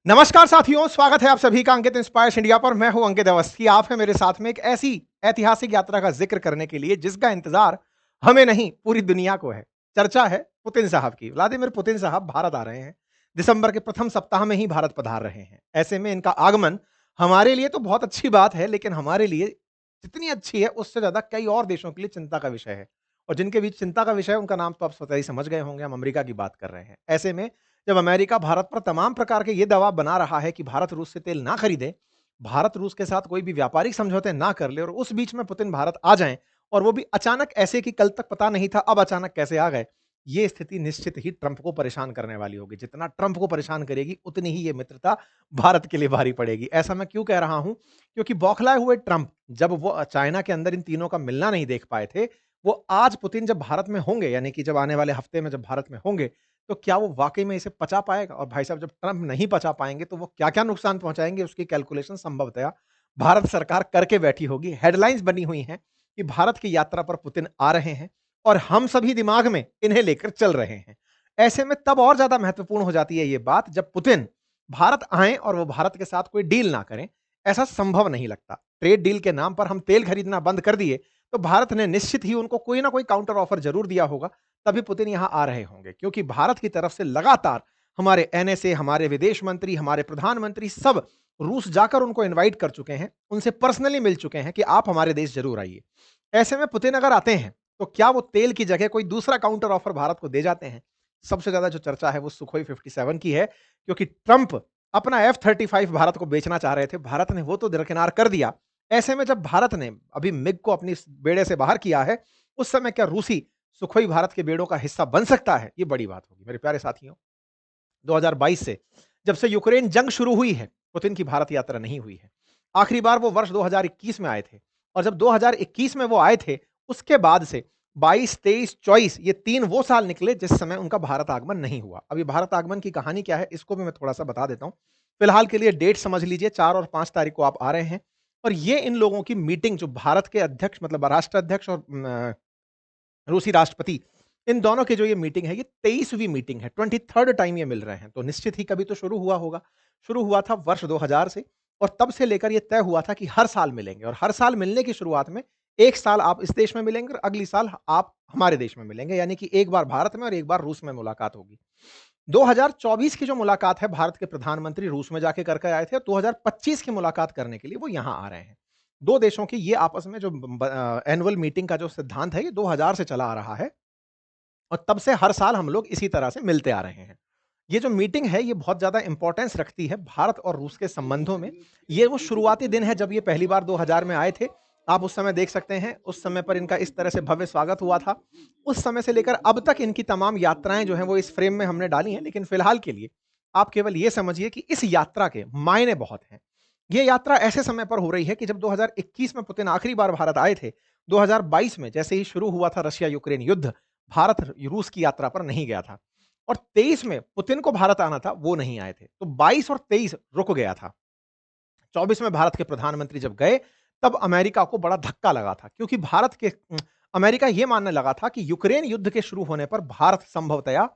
नमस्कार साथियों, स्वागत है आप सभी का अंकित इंस्पायर्स इंडिया पर। मैं हूं अंकित अवस्थी। आप है मेरे साथ में एक ऐसी ऐतिहासिक यात्रा का जिक्र करने के लिए जिसका इंतजार हमें नहीं पूरी दुनिया को है। चर्चा है पुतिन साहब की। व्लादिमीर पुतिन साहब भारत आ रहे हैं। दिसंबर के प्रथम सप्ताह में ही भारत पधार रहे हैं। ऐसे में इनका आगमन हमारे लिए तो बहुत अच्छी बात है, लेकिन हमारे लिए जितनी अच्छी है उससे ज्यादा कई और देशों के लिए चिंता का विषय है। और जिनके बीच चिंता का विषय है उनका नाम तो आप स्वतः ही समझ गए होंगे। हम अमेरिका की बात कर रहे हैं। ऐसे में जब अमेरिका भारत पर तमाम प्रकार के ये दबाव बना रहा है कि भारत रूस से तेल ना खरीदे, भारत रूस के साथ कोई भी व्यापारिक समझौते ना कर ले और उस बीच में पुतिन भारत आ जाएं, और वो भी अचानक ऐसे कि कल तक पता नहीं था, अब अचानक कैसे आ गए, ये स्थिति निश्चित ही ट्रंप को परेशान करने वाली होगी। जितना ट्रंप को परेशान करेगी उतनी ही ये मित्रता भारत के लिए भारी पड़ेगी। ऐसा मैं क्यों कह रहा हूं? क्योंकि बौखलाए हुए ट्रंप जब वो चाइना के अंदर इन तीनों का मिलना नहीं देख पाए थे, वो आज पुतिन जब भारत में होंगे, यानी कि जब आने वाले हफ्ते में जब भारत में होंगे, तो क्या वो वाक़ई में इसे पचा पाएगा? और भाई साहब, जब ट्रंप नहीं पचा पाएँगे तो वो क्या-क्या नुकसान पहुँचाएँगे, उसकी कैलकुलेशन संभवतया भारत सरकार करके बैठी होगी। हेडलाइन्स बनी हुई हैं कि भारत की यात्रा पर पुतिन आ रहे हैं और हम सभी दिमाग में इन्हें लेकर चल रहे हैं। ऐसे में तब और ज़्यादा महत्वपूर्ण हो जाती है ये बात जब पुतिन भारत आएँ और वो भारत के साथ कोई डील ना करें। ऐसा संभव नहीं लगता। ट्रेड डील के नाम पर हम तेल खरीदना बंद कर दिए, तो भारत ने निश्चित ही उनको कोई ना कोई काउंटर ऑफर ज़रूर दिया होगा, तभी पुतिन यहां आ रहे होंगे। क्योंकि भारत की तरफ से लगातार हमारे एनएसए, हमारे विदेश मंत्री, हमारे प्रधानमंत्री सब रूस जाकर उनको इनवाइट कर चुके हैं, उनसे पर्सनली मिल चुके हैं कि आप हमारे देश जरूर आइए। ऐसे में पुतिन अगर आते हैं तो क्या वो तेल की जगह कोई दूसरा काउंटर ऑफर भारत को दे जाते हैं? सबसे ज्यादा जो चर्चा है वो सुखोई 57 की है, क्योंकि ट्रंप अपना F-35 भारत को बेचना चाह रहे थे। भारत ने वो तो दरकिनार कर दिया। ऐसे में जब भारत ने अभी मिग को अपनी बेड़े से बाहर किया है, उस समय क्या रूसी सुखोई भारत के बेड़ों का हिस्सा बन सकता है? ये बड़ी बात होगी मेरे प्यारे साथियों। 2022 से जब से यूक्रेन जंग शुरू हुई है, पुतिन की भारत यात्रा नहीं हुई है। आखिरी बार वो वर्ष 2021 में आए थे, और जब 2021 में वो आए थे, उसके बाद से 22, 23, 24 ये 3 वो साल निकले जिस समय उनका भारत आगमन नहीं हुआ। अभी भारत आगमन की कहानी क्या है, इसको भी मैं थोड़ा-सा बता देता हूँ। फिलहाल के लिए डेट समझ लीजिए, 4 और 5 तारीख को आप आ रहे हैं, और ये इन लोगों की मीटिंग जो भारत के अध्यक्ष मतलब राष्ट्राध्यक्ष और रूसी राष्ट्रपति, इन दोनों की जो ये मीटिंग है, ये 23वीं मीटिंग है, 23rd टाइम ये मिल रहे हैं। तो निश्चित ही कभी तो शुरू हुआ होगा। शुरू हुआ था वर्ष 2000 से, और तब से लेकर ये तय हुआ था कि हर साल मिलेंगे, और हर साल मिलने की शुरुआत में एक साल आप इस देश में मिलेंगे और अगली साल आप हमारे देश में मिलेंगे, यानी कि एक बार भारत में और एक बार रूस में मुलाकात होगी। 2024 की जो मुलाकात है, भारत के प्रधानमंत्री रूस में जाके करके आए थे, और 2025 की मुलाकात करने के लिए वो यहाँ आ रहे हैं। 2 देशों की ये आपस में जो एनुअल मीटिंग का जो सिद्धांत है, ये 2000 से चला आ रहा है, और तब से हर साल हम लोग इसी तरह से मिलते आ रहे हैं। ये जो मीटिंग है, ये बहुत ज़्यादा इम्पोर्टेंस रखती है भारत और रूस के संबंधों में। ये वो शुरुआती दिन है जब ये पहली बार 2000 में आए थे। आप उस समय देख सकते हैं, उस समय पर इनका इस तरह से भव्य स्वागत हुआ था। उस समय से लेकर अब तक इनकी तमाम यात्राएँ जो हैं, वो इस फ्रेम में हमने डाली हैं। लेकिन फिलहाल के लिए आप केवल ये समझिए कि इस यात्रा के मायने बहुत हैं। ये यात्रा ऐसे समय पर हो रही है कि जब 2021 में पुतिन आखिरी बार भारत आए थे, 2022 में जैसे ही शुरू हुआ था रशिया-यूक्रेन युद्ध, भारत रूस की यात्रा पर नहीं गया था, और 23 में पुतिन को भारत आना था, वो नहीं आए थे। तो 22 और 23 रुक गया था। 24 में भारत के प्रधानमंत्री जब गए, तब अमेरिका को बड़ा धक्का लगा था, क्योंकि अमेरिका ये मानने लगा था कि यूक्रेन युद्ध के शुरू होने पर भारत संभवतया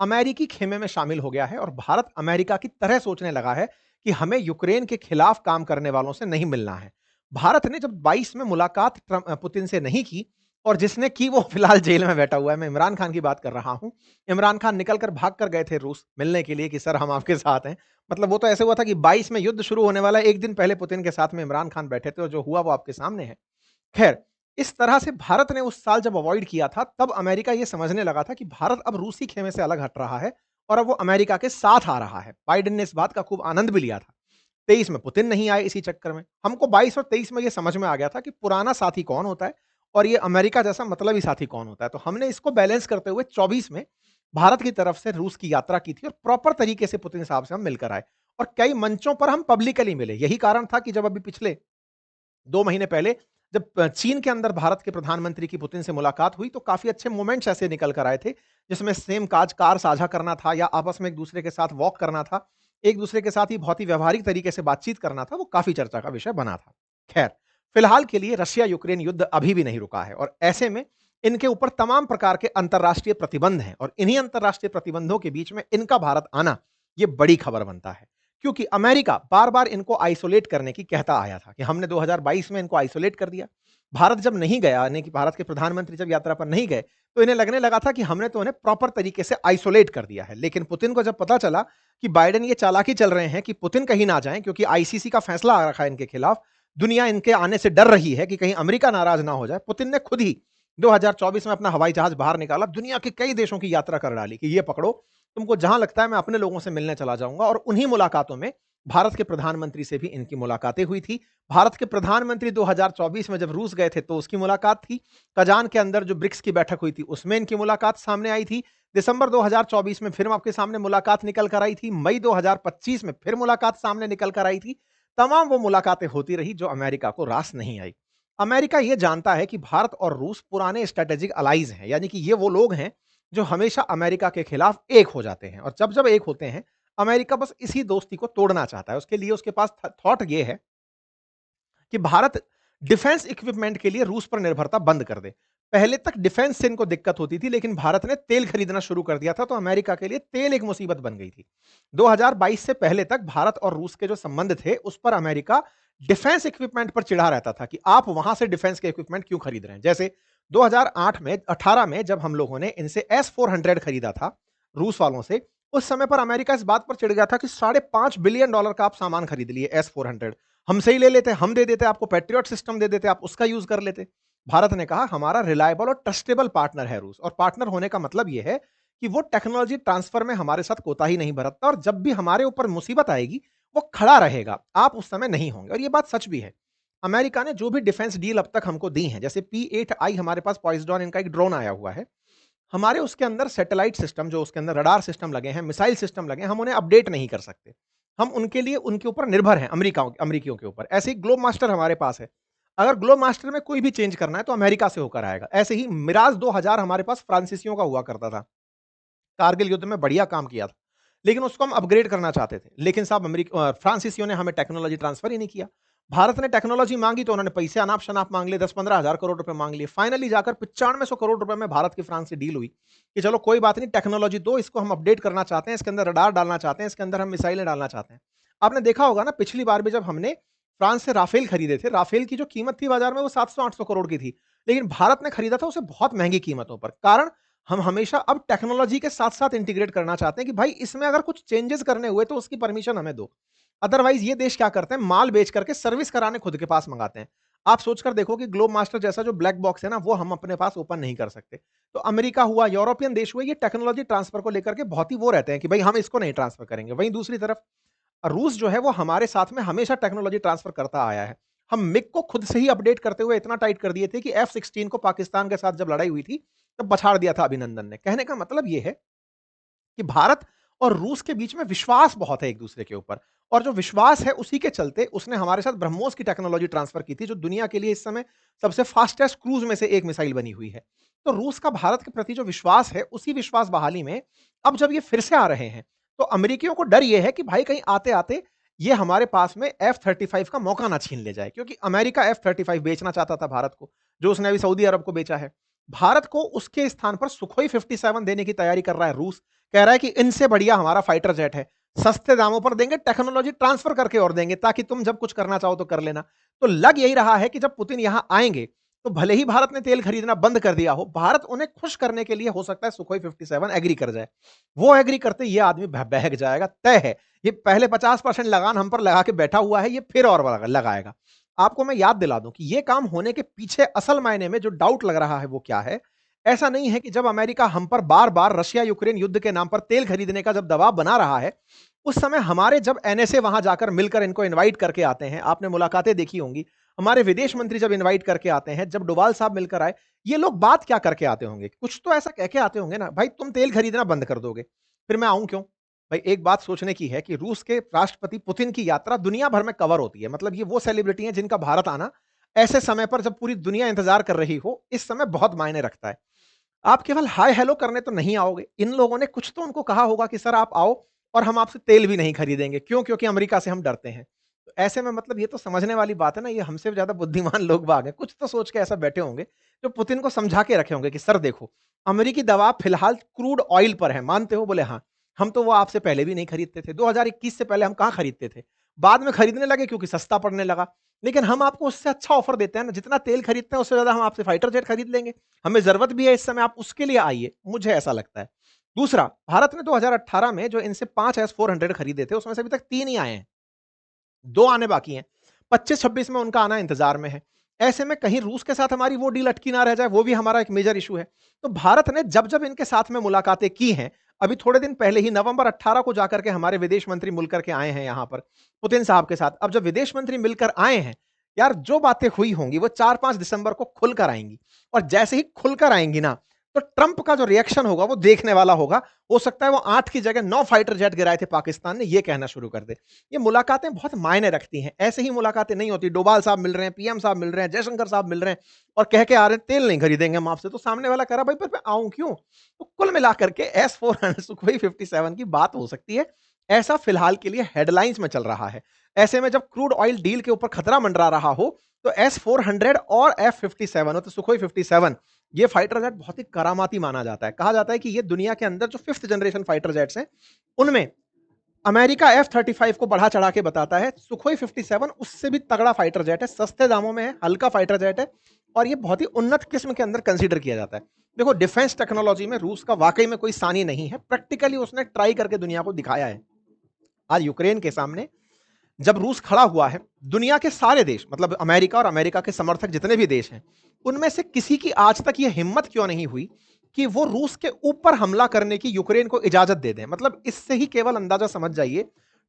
अमेरिकी खेमे में शामिल हो गया है, और भारत अमेरिका की तरह सोचने लगा है कि हमें यूक्रेन के खिलाफ काम करने वालों से नहीं मिलना है। भारत ने जब 22 में मुलाकात पुतिन से नहीं की, और जिसने की वो फिलहाल जेल में बैठा हुआ है, मैं इमरान खान की बात कर रहा हूं। इमरान खान निकल कर भाग कर गए थे रूस मिलने के लिए कि सर हम आपके साथ हैं। मतलब वो तो ऐसे हुआ था कि 22 में युद्ध शुरू होने वाला है, एक दिन पहले पुतिन के साथ में इमरान खान बैठे थे, और जो हुआ वो आपके सामने है। खैर, इस तरह से भारत ने उस साल जब अवॉइड किया था, तब अमेरिका ये समझने लगा था कि भारत अब रूसी खेमे से अलग हट रहा है, और अब वो अमेरिका के साथ आ रहा है। बाइडेन ने इस बात का खूब आनंद भी लिया था। 23 में पुतिन नहीं आए इसी चक्कर में। हमको 22 और 23 में ये समझ में आ गया था कि पुराना साथी कौन होता है, और ये अमेरिका जैसा मतलबी साथी कौन होता है। तो हमने इसको बैलेंस करते हुए 24 में भारत की तरफ से रूस की यात्रा की थी, और प्रॉपर तरीके से पुतिन साहब से हम मिलकर आए, और कई मंचों पर हम पब्लिकली मिले। यही कारण था कि जब अभी पिछले 2 महीने पहले जब चीन के अंदर भारत के प्रधानमंत्री की पुतिन से मुलाकात हुई, तो काफ़ी अच्छे मोमेंट्स ऐसे निकल कर आए थे, जिसमें सेम कार साझा करना था, या आपस में एक-दूसरे के साथ वॉक करना था, एक-दूसरे के साथ ही बहुत ही व्यावहारिक तरीके से बातचीत करना था, वो काफ़ी चर्चा का विषय बना था। खैर, फिलहाल के लिए रशिया-यूक्रेन युद्ध अभी भी नहीं रुका है, और ऐसे में इनके ऊपर तमाम प्रकार के अंतर्राष्ट्रीय प्रतिबंध हैं, और इन्हीं अंतर्राष्ट्रीय प्रतिबंधों के बीच में इनका भारत आना, ये बड़ी खबर बनता है। क्योंकि अमेरिका बार-बार इनको आइसोलेट करने की कहता आया था कि हमने 2022 में इनको आइसोलेट कर दिया। भारत जब नहीं गया, यानी कि भारत के प्रधानमंत्री जब यात्रा पर नहीं गए, तो इन्हें लगने लगा था कि हमने तो उन्हें प्रॉपर तरीके से आइसोलेट कर दिया है। लेकिन पुतिन को जब पता चला कि बाइडेन ये चालाकी चल रहे हैं कि पुतिन कहीं ना जाएँ, क्योंकि आईसीसी का फैसला आ रखा है इनके खिलाफ, दुनिया इनके आने से डर रही है कि कहीं अमेरिका नाराज ना हो जाए। पुतिन ने खुद ही 2024 में अपना हवाई जहाज बाहर निकाला, दुनिया के कई देशों की यात्रा कर डाली कि ये पकड़ो, तुमको जहां लगता है मैं अपने लोगों से मिलने चला जाऊंगा। और उन्हीं मुलाकातों में भारत के प्रधानमंत्री से भी इनकी मुलाकातें हुई थी। भारत के प्रधानमंत्री 2024 में जब रूस गए थे तो उसकी मुलाकात थी। कजान के अंदर जो ब्रिक्स की बैठक हुई थी उसमें इनकी मुलाकात सामने आई थी। दिसंबर 2024 में फिर आपके सामने मुलाकात निकल कर आई थी। मई 2025 में फिर मुलाकात सामने निकल कर आई थी। तमाम वो मुलाकातें होती रही जो अमेरिका को रास नहीं आई। अमेरिका ये जानता है कि भारत और रूस पुराने स्ट्रेटेजिक अलाइज हैं, यानी कि ये वो लोग हैं जो हमेशा अमेरिका के खिलाफ एक हो जाते हैं। और जब जब एक होते हैं, अमेरिका बस इसी दोस्ती को तोड़ना चाहता है। उसके लिए उसके पास थॉट ये है कि भारत डिफेंस इक्विपमेंट के लिए रूस पर निर्भरता बंद कर दे। पहले तक डिफेंस से इनको दिक्कत होती थी, लेकिन भारत ने तेल खरीदना शुरू कर दिया था, तो अमेरिका के लिए तेल एक मुसीबत बन गई थी। 2022 से पहले तक भारत और रूस के जो संबंध थे उस पर अमेरिका डिफेंस इक्विपमेंट पर चिढ़ा रहता था कि आप वहां से डिफेंस के इक्विपमेंट क्यों खरीद रहे हैं। जैसे 2008 में 18 में जब हम लोगों ने इनसे S-400 खरीदा था रूस वालों से, उस समय पर अमेरिका इस बात पर चिढ़ गया था कि $5.5 बिलियन का आप सामान खरीद लिए S-400, हमसे ही ले लेते, हम दे देते आपको, पैट्रियट सिस्टम दे देते, आप उसका यूज कर लेते। भारत ने कहा हमारा रिलायबल और ट्रस्टेबल पार्टनर है रूस, और पार्टनर होने का मतलब यह है कि वो टेक्नोलॉजी ट्रांसफर में हमारे साथ कोताही नहीं बरतता, और जब भी हमारे ऊपर मुसीबत आएगी वो खड़ा रहेगा, आप उस समय नहीं होंगे। और ये बात सच भी है। अमेरिका ने जो भी डिफेंस डील अब तक हमको दी है, जैसे P-8I हमारे पास पॉइजन इनका एक ड्रोन आया हुआ है, हमारे उसके अंदर सैटेलाइट सिस्टम, जो उसके अंदर रडार सिस्टम लगे हैं, मिसाइल सिस्टम लगे हैं, हम उन्हें अपडेट नहीं कर सकते। हम उनके लिए उनके ऊपर निर्भर हैं, अमेरिकियों के ऊपर। ऐसे ही ग्लोब मास्टर हमारे पास है। अगर ग्लोब मास्टर में कोई भी चेंज करना है तो अमेरिका से होकर आएगा। ऐसे ही मिराज 2000 हमारे पास फ्रांसीसियों का हुआ करता था। कारगिल युद्ध में बढ़िया काम किया था, लेकिन उसको हम अपग्रेड करना चाहते थे। लेकिन साहब फ्रांसीसियों ने हमें टेक्नोलॉजी ट्रांसफर ही नहीं किया। भारत ने टेक्नोलॉजी मांगी तो उन्होंने पैसे अनाप शनाप मांग लिए, 10-15 हजार करोड़ रुपए मांग लिए। फाइनली जाकर 9500 करोड़ रुपए में भारत की फ्रांस से डील हुई कि चलो कोई बात नहीं, टेक्नोलॉजी दो, इसको हम अपडेट करना चाहते हैं, इसके अंदर रडार डालना चाहते हैं, इसके अंदर हम मिसाइलें डालना चाहते हैं। आपने देखा होगा ना, पिछली बार भी जब हमने फ्रांस से राफेल खरीदे थे, राफेल की जो कीमत थी बाजार में वो 700-800 करोड़ की थी, लेकिन भारत ने खरीदा था उसे बहुत महंगी कीमतों पर। कारण हम हमेशा अब टेक्नोलॉजी के साथ-साथ इंटीग्रेट करना चाहते हैं कि भाई इसमें अगर कुछ चेंजेस करने हुए तो उसकी परमिशन हमें दो। अदरवाइज ये देश क्या करते हैं, माल बेच करके सर्विस कराने खुद के पास मंगाते हैं। आप सोचकर देखो कि ग्लोब मास्टर जैसा जो ब्लैक बॉक्स है ना, वो हम अपने पास ओपन नहीं कर सकते। तो अमेरिका हुआ, यूरोपियन देश हुए, ये टेक्नोलॉजी ट्रांसफर को लेकर के बहुत ही वो रहते हैं कि भाई हम इसको नहीं ट्रांसफर करेंगे। वहीं दूसरी तरफ रूस जो है वो हमारे साथ में हमेशा टेक्नोलॉजी ट्रांसफर करता आया है। हम मिग को खुद से ही अपडेट करते हुए इतना टाइट कर दिए थे कि F-16 को पाकिस्तान के साथ जब लड़ाई हुई थी तब पछाड़ दिया था अभिनंदन ने। कहने का मतलब ये है कि भारत और रूस के बीच में विश्वास बहुत है एक दूसरे के ऊपर, और जो विश्वास है उसी के चलते उसने हमारे साथ ब्रह्मोस की टेक्नोलॉजी ट्रांसफर की थी, जो दुनिया के लिए इस समय सबसे फास्टेस्ट क्रूज में से एक मिसाइल बनी हुई है। तो रूस का भारत के प्रति जो विश्वास है, उसी विश्वास बहाली में अब जब ये फिर से आ रहे हैं तो अमेरिकियों को डर ये है कि भाई कहीं आते आते ये हमारे पास में F-35 का मौका ना छीन ले जाए, क्योंकि अमेरिका F-35 बेचना चाहता था भारत को, जो उसने अभी सऊदी अरब को बेचा है। भारत को उसके स्थान पर सुखोई 57 देने की तैयारी कर रहा है रूस। कह रहा है कि इनसे बढ़िया हमारा फाइटर जेट है, सस्ते दामों पर देंगे, टेक्नोलॉजी ट्रांसफर करके और देंगे, ताकि तुम जब कुछ करना चाहो तो कर लेना। तो लग यही रहा है कि जब पुतिन यहां आएंगे तो भले ही भारत ने तेल खरीदना बंद कर दिया हो, भारत उन्हें खुश करने के लिए हो सकता है सुखोई 57 एग्री कर जाए। वो एग्री करते ये आदमी बहक जाएगा, तय है। ये पहले 50% लगान हम पर लगा के बैठा हुआ है, ये फिर और लगाएगा। आपको मैं याद दिला दूं कि ये काम होने के पीछे असल मायने में जो डाउट लग रहा है वो क्या है। ऐसा नहीं है कि जब अमेरिका हम पर बार-बार रशिया यूक्रेन युद्ध के नाम पर तेल खरीदने का जब दबाव बना रहा है, उस समय हमारे जब एनएसए वहां जाकर मिलकर इनको इनवाइट करके आते हैं, आपने मुलाकातें देखी होंगी, हमारे विदेश मंत्री जब इनवाइट करके आते हैं, जब डोभाल साहब मिलकर आए, ये लोग बात क्या करके आते होंगे? कुछ तो ऐसा कह के आते होंगे ना, भाई तुम तेल खरीदना बंद कर दोगे, फिर मैं आऊं क्यों? भाई एक बात सोचने की है कि रूस के राष्ट्रपति पुतिन की यात्रा दुनिया भर में कवर होती है। मतलब ये वो सेलिब्रिटी हैं जिनका भारत आना ऐसे समय पर जब पूरी दुनिया इंतजार कर रही हो, इस समय बहुत मायने रखता है। आप केवल हाय हेलो करने तो नहीं आओगे। इन लोगों ने कुछ तो उनको कहा होगा कि सर आप आओ और हम आपसे तेल भी नहीं खरीदेंगे। क्यों? क्योंकि अमेरिका से हम डरते हैं। तो ऐसे में मतलब ये तो समझने वाली बात है ना, ये हमसे ज़्यादा बुद्धिमान लोग बाग हैं। कुछ तो सोच के ऐसा बैठे होंगे, जो पुतिन को समझा के रखे होंगे कि सर देखो, अमेरिकी दबाव फिलहाल क्रूड ऑयल पर है, मानते हो? बोले हाँ। हम तो वो आपसे पहले भी नहीं खरीदते थे। 2021 से पहले हम कहाँ खरीदते थे? बाद में खरीदने लगे क्योंकि सस्ता पड़ने लगा। लेकिन हम आपको उससे अच्छा ऑफर देते हैं ना, जितना तेल खरीदते हैं उससे ज्यादा हम आपसे फाइटर जेट खरीद लेंगे। हमें जरूरत भी है इस समय, आप उसके लिए आइए, मुझे ऐसा लगता है। दूसरा, भारत ने 2018 में जो इनसे 5 S-400 खरीदे थे, उसमें से अभी तक 3 ही आए हैं, 2 आने बाकी हैं। 25-26 में उनका आना इंतजार में है। ऐसे में कहीं रूस के साथ हमारी वो डील अटकी ना रह जाए, वो भी हमारा एक मेजर इशू है। तो भारत ने जब-जब इनके साथ में मुलाकातें की हैं, अभी थोड़े दिन पहले ही नवंबर 18 को जाकर के हमारे विदेश मंत्री मिल करके आए हैं यहां पर, पुतिन साहब के साथ। अब जब विदेश मंत्री मिलकर आए हैं, यार जो बातें हुई होंगी वो 4-5 दिसंबर को खुलकर आएंगी। और जैसे ही खुलकर आएंगी ना, तो ट्रंप का जो रिएक्शन होगा वो देखने वाला होगा। हो सकता है वो 8 की जगह 9 फाइटर जेट गिराए थे पाकिस्तान ने, ये कहना शुरू कर दे। ये मुलाकातें बहुत मायने रखती हैं। ऐसे ही मुलाकातें नहीं होती। डोभाल साहब मिल रहे हैं, पीएम साहब मिल रहे हैं, जयशंकर साहब मिल रहे हैं और कह के आ रहे हैं तेल नहीं खरीदेंगे हम आपसे। तो सामने वाला कह रहा भाई पर मैं आऊं क्यों? तो कुल मिलाकर के S-400 सुखोई 57 की बात हो सकती है। ऐसा फिलहाल के लिए हेडलाइंस में चल रहा है। ऐसे में जब क्रूड ऑयल डील के ऊपर खतरा मंडरा रहा हो, तो S-400 और F-57 हो तो सुखोई 57, ये फाइटर जेट बहुत ही करामाती माना जाता है। कहा जाता है कि ये दुनिया के अंदर जो 5th जनरेशन फाइटर जेट्स हैं, उनमें अमेरिका F-35 को बढ़ा चढ़ा के बताता है। सुखोई 57 उससे भी तगड़ा फाइटर जेट है, सस्ते दामों में है, हल्का फाइटर जेट है और ये बहुत ही उन्नत किस्म के अंदर कंसीडर किया जाता है। देखो, डिफेंस टेक्नोलॉजी में रूस का वाकई में कोई सानी नहीं है। प्रैक्टिकली उसने ट्राई करके दुनिया को दिखाया है। आज यूक्रेन के सामने जब रूस खड़ा हुआ है, दुनिया के सारे देश, मतलब अमेरिका और अमेरिका के समर्थक जितने भी देश हैं, उनमें से किसी की आज तक यह हिम्मत क्यों नहीं हुई कि वो रूस के ऊपर हमला करने की यूक्रेन को इजाजत दे दें। मतलब इससे ही केवल अंदाजा समझ जाइए,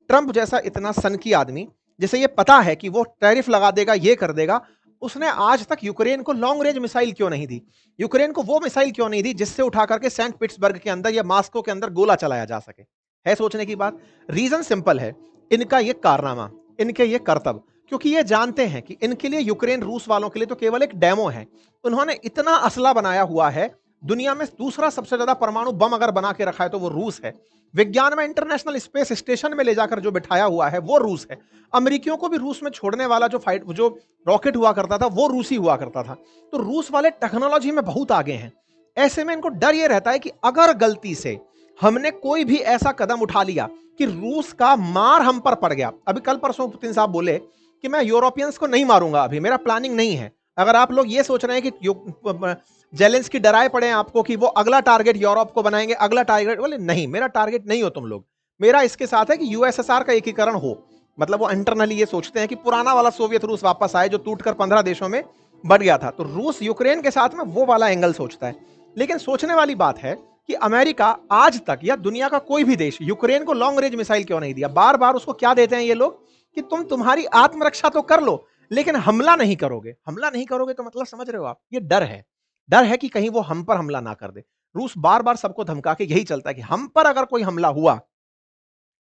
ट्रंप जैसा इतना सनकी आदमी, जिसे ये पता है कि वो टैरिफ लगा देगा, ये कर देगा, उसने आज तक यूक्रेन को लॉन्ग रेंज मिसाइल क्यों नहीं दी? यूक्रेन को वो मिसाइल क्यों नहीं दी जिससे उठा करके सेंट पीटर्सबर्ग के अंदर या मास्को के अंदर गोला चलाया जा सके? है सोचने की बात। रीजन सिंपल है, इनका ये कारनामा, इनके ये करतब, क्योंकि ये जानते हैं कि इनके लिए यूक्रेन रूस वालों के लिए तो केवल एक डेमो है। उन्होंने इतना असला बनाया हुआ है, दुनिया में दूसरा सबसे ज्यादा परमाणु बम अगर बना के रखा है तो वो रूस है। विज्ञान में इंटरनेशनल स्पेस स्टेशन में ले जाकर जो बिठाया हुआ है वो रूस है। अमेरिकियों को भी रूस में छोड़ने वाला जो रॉकेट हुआ करता था वो रूसी हुआ करता था। तो रूस वाले टेक्नोलॉजी में बहुत आगे हैं। ऐसे में इनको डर ये रहता है कि अगर गलती से हमने कोई भी ऐसा कदम उठा लिया कि रूस का मार हम पर पड़ गया। अभी कल परसों पुतिन साहब बोले कि मैं यूरोपियंस को नहीं मारूंगा, अभी मेरा प्लानिंग नहीं है। अगर आप लोग ये सोच रहे हैं कि जेलेंस्की डराए पड़े हैं आपको कि वो अगला टारगेट यूरोप को बनाएंगे, अगला टारगेट, बोले नहीं, मेरा टारगेट नहीं हो तुम लोग। मेरा इसके साथ है कि यूएसएसआर का एकीकरण हो। मतलब वो इंटरनली ये सोचते हैं कि पुराना वाला सोवियत रूस वापस आए जो टूटकर 15 देशों में बढ़ गया था। तो रूस यूक्रेन के साथ में वो वाला एंगल सोचता है। लेकिन सोचने वाली बात है कि अमेरिका आज तक या दुनिया का कोई भी देश यूक्रेन को लॉन्ग रेंज मिसाइल क्यों नहीं दिया? बार बार उसको क्या देते हैं ये लोग कि तुम्हारी आत्मरक्षा तो कर लो, लेकिन हमला नहीं करोगे। हमला नहीं करोगे तो मतलब समझ रहे हो आप, ये डर है। डर है कि कहीं वो हम पर हमला ना कर दे। रूस बार बार सबको धमका के यही चलता है कि हम पर अगर कोई हमला हुआ,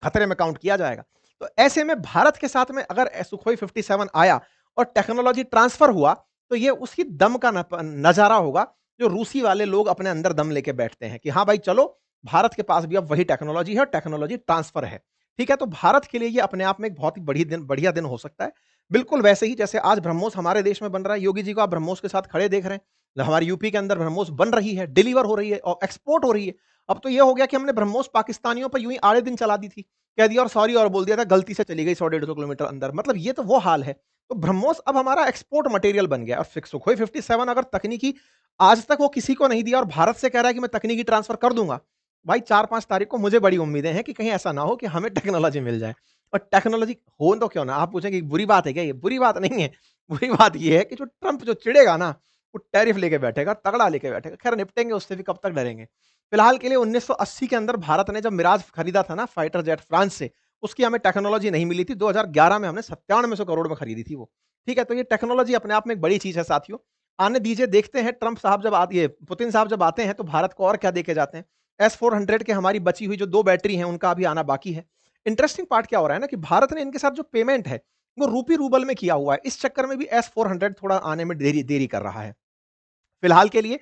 खतरे में काउंट किया जाएगा। तो ऐसे में भारत के साथ में अगर सुखोई 57 आया और टेक्नोलॉजी ट्रांसफर हुआ, तो ये उसकी दम का नजारा होगा जो रूसी वाले लोग अपने अंदर दम लेके बैठते हैं कि हाँ भाई चलो, भारत के पास भी अब वही टेक्नोलॉजी है और टेक्नोलॉजी ट्रांसफर है। ठीक है, तो भारत के लिए ये अपने आप में एक बहुत ही बढ़िया दिन हो सकता है। बिल्कुल वैसे ही जैसे आज ब्रह्मोस हमारे देश में बन रहा है। योगी जी को आप ब्रह्मोस के साथ खड़े देख रहे हैं, हमारे यूपी के अंदर ब्रह्मोस बन रही है, डिलीवर हो रही है और एक्सपोर्ट हो रही है। अब तो ये हो गया कि हमने ब्रह्मोस पाकिस्तानियों पर यूं ही आड़े दिन चला दी थी, कह दिया और सॉरी और बोल दिया था, गलती से चली गई 100-150 किलोमीटर अंदर। मतलब ये तो वो हाल है। तो ब्रह्मोस अब हमारा एक्सपोर्ट मटेरियल बन गया। और सुखोई 57 अगर तकनीकी आज तक वो किसी को नहीं दिया और भारत से कह रहा है कि मैं तकनीकी ट्रांसफर कर दूंगा, भाई 4-5 तारीख को मुझे बड़ी उम्मीदें हैं कि कहीं ऐसा ना हो कि हमें टेक्नोलॉजी मिल जाए। और टेक्नोलॉजी हो तो क्यों ना, आप पूछेंगे बुरी बात है क्या? ये बुरी बात नहीं है। बुरी बात ये है कि जो ट्रंप जो चिढ़ेगा ना, वो टैरिफ लेके बैठेगा, तगड़ा लेके बैठेगा। खैर निपटेंगे उससे भी, कब तक डरेंगे। फिलहाल के लिए 1980 के अंदर भारत ने जब मिराज खरीदा था ना फाइटर जेट फ्रांस से, उसकी हमें टेक्नोलॉजी नहीं मिली थी। 2011 में हमने 9700 करोड़ में खरीदी थी वो। ठीक है, तो ये टेक्नोलॉजी अपने आप में एक बड़ी चीज है साथियों। आने दीजिए, देखते हैं ट्रंप साहब जब आते, ये पुतिन साहब जब आते हैं तो भारत को और क्या देके जाते हैं। S-400 के हमारी बची हुई जो 2 बैटरी हैं उनका अभी आना बाकी है। इंटरेस्टिंग पार्ट क्या हो रहा है ना कि भारत ने इनके साथ जो पेमेंट है वो रूपी रूबल में किया हुआ है। इस चक्कर में भी S-400 थोड़ा आने में देरी देरी कर रहा है। फिलहाल के लिए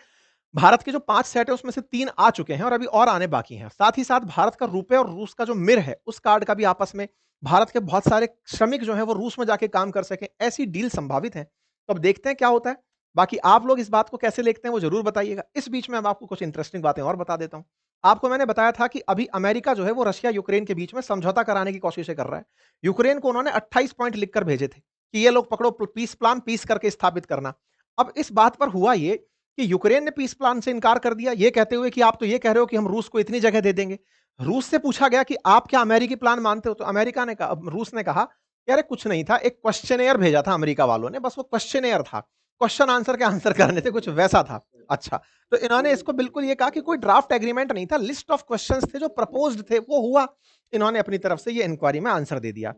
भारत के जो 5 सेट है उसमें से 3 आ चुके हैं और अभी और आने बाकी हैं। साथ ही साथ भारत का रुपए और रूस का जो मिर है उस कार्ड का भी आपस में, भारत के बहुत सारे श्रमिक जो हैं वो रूस में जाके काम कर सकें, ऐसी डील संभावित है। तो अब देखते हैं क्या होता है। बाकी आप लोग इस बात को कैसे देखते हैं वो जरूर बताइएगा। इस बीच में मैं आपको कुछ इंटरेस्टिंग बातें और बता देता हूं। आपको मैंने बताया था कि अभी अमेरिका जो है वो रशिया यूक्रेन के बीच में समझौता कराने की कोशिशें कर रहा है। यूक्रेन को उन्होंने 28 पॉइंट लिखकर भेजे थे कि ये लोग पकड़ो पीस प्लान, पीस करके स्थापित करना। अब इस बात पर हुआ ये कि यूक्रेन ने पीस प्लान से इनकार कर दिया, ये कहते हुए कि आप तो ये कह रहे हो कि हम रूस को इतनी जगह दे देंगे। रूस से पूछा गया कि आप क्या अमेरिकी प्लान मानते हो? तो अमेरिका ने कहा, रूस ने कहा कि अरे कुछ नहीं था, एक क्वेश्चनेयर भेजा था अमेरिका वालों ने, बस वो क्वेश्चनेयर था। क्वेश्चन आंसर के आंसर करने थे, कुछ वैसा था। अच्छा, तो इन्होंने इसको बिल्कुल ये कहा कि कोई ड्राफ्ट एग्रीमेंट नहीं था, लिस्ट ऑफ क्वेश्चंस थे जो प्रपोज्ड थे, वो हुआ। इन्होंने अपनी तरफ से ये इंक्वायरी में आंसर दे दिया।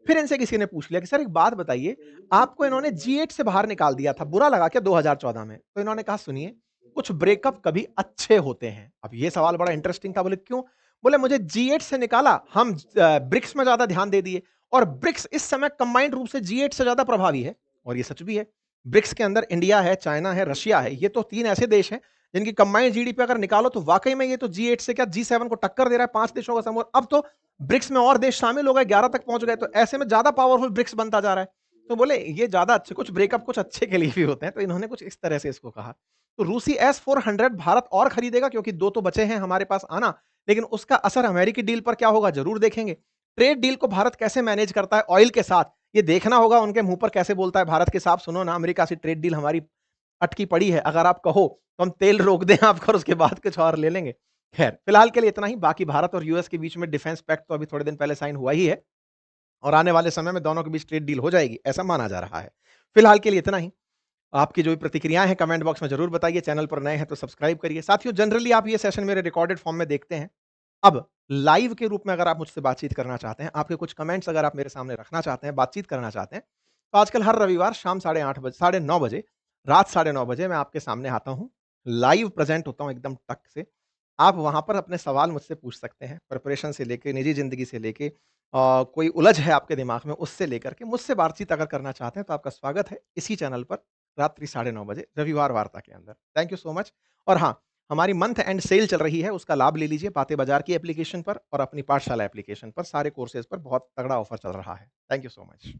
फिर इनसे किसी ने पूछ लिया कि सर एक बात बताइए, आपको इन्होंने G8 से बाहर निकाल दिया था, बुरा लगा क्या 2014 में? तो इन्होंने कहा सुनिए, कुछ ब्रेकअप कभी अच्छे होते हैं। अब ये सवाल बड़ा इंटरेस्टिंग था, बोले क्यों? बोले मुझे G8 से निकाला, हम ब्रिक्स में ज्यादा ध्यान दे दिए और ब्रिक्स इस समय कंबाइंड रूप से G8 से ज्यादा प्रभावी है और ये सच भी है। ब्रिक्स के अंदर इंडिया है, चाइना है, रशिया है, ये तो 3 ऐसे देश हैं जिनकी कंबाइंड जीडीपी अगर निकालो तो वाकई में ये तो G8 से क्या G7 को टक्कर दे रहा है, 5 देशों का समूह। अब तो ब्रिक्स में और देश शामिल हो गए, 11 तक पहुंच गए, तो ऐसे में ज्यादा पावरफुल ब्रिक्स बनता जा रहा है। तो बोले ये ज्यादा अच्छे, कुछ ब्रेकअप कुछ अच्छे के लिए भी होते हैं, तो इन्होंने कुछ इस तरह से इसको कहा। तो रूसी S-400 भारत और खरीदेगा क्योंकि 2 तो बचे हैं हमारे पास आना, लेकिन उसका असर अमेरिकी डील पर क्या होगा जरूर देखेंगे। ट्रेड डील को भारत कैसे मैनेज करता है ऑयल के साथ, ये देखना होगा। उनके मुंह पर कैसे बोलता है भारत के साथ, सुनो ना अमेरिका से ट्रेड डील हमारी अटकी पड़ी है, अगर आप कहो तो हम तेल रोक दें आपका और उसके बाद कुछ और ले लेंगे। खैर फिलहाल के लिए इतना ही। बाकी भारत और यूएस के बीच में डिफेंस पैक्ट तो अभी थोड़े दिन पहले साइन हुआ ही है और आने वाले समय में दोनों के बीच ट्रेड डील हो जाएगी, ऐसा माना जा रहा है। फिलहाल के लिए इतना ही। आपकी जो भी प्रतिक्रियाएं हैं कमेंट बॉक्स में जरूर बताइए। चैनल पर नए हैं तो सब्सक्राइब करिए। साथियों जनरली आप ये सेशन मेरे रिकॉर्डेड फॉर्म में देखते हैं। अब लाइव के रूप में अगर आप मुझसे बातचीत करना चाहते हैं, आपके कुछ कमेंट्स अगर आप मेरे सामने रखना चाहते हैं, बातचीत करना चाहते हैं, तो आजकल हर रविवार शाम 8:30 बजे, 9:30 बजे, रात 9:30 बजे मैं आपके सामने आता हूं। लाइव प्रेजेंट होता हूं एकदम टक से। आप वहां पर अपने सवाल मुझसे पूछ सकते हैं, प्रिपरेशन से लेके, निजी जिंदगी से लेके, कोई उलझ है आपके दिमाग में उससे लेकर के मुझसे बातचीत अगर करना चाहते हैं तो आपका स्वागत है इसी चैनल पर रात्रि 9:30 बजे रविवार वार्ता के अंदर। Thank you so much. और हाँ, हमारी मंथ एंड सेल चल रही है, उसका लाभ ले लीजिए बातें बाजार की एप्लीकेशन पर और अपनी पाठशाला एप्लीकेशन पर। सारे कोर्सेज पर बहुत तगड़ा ऑफर चल रहा है। Thank you so much.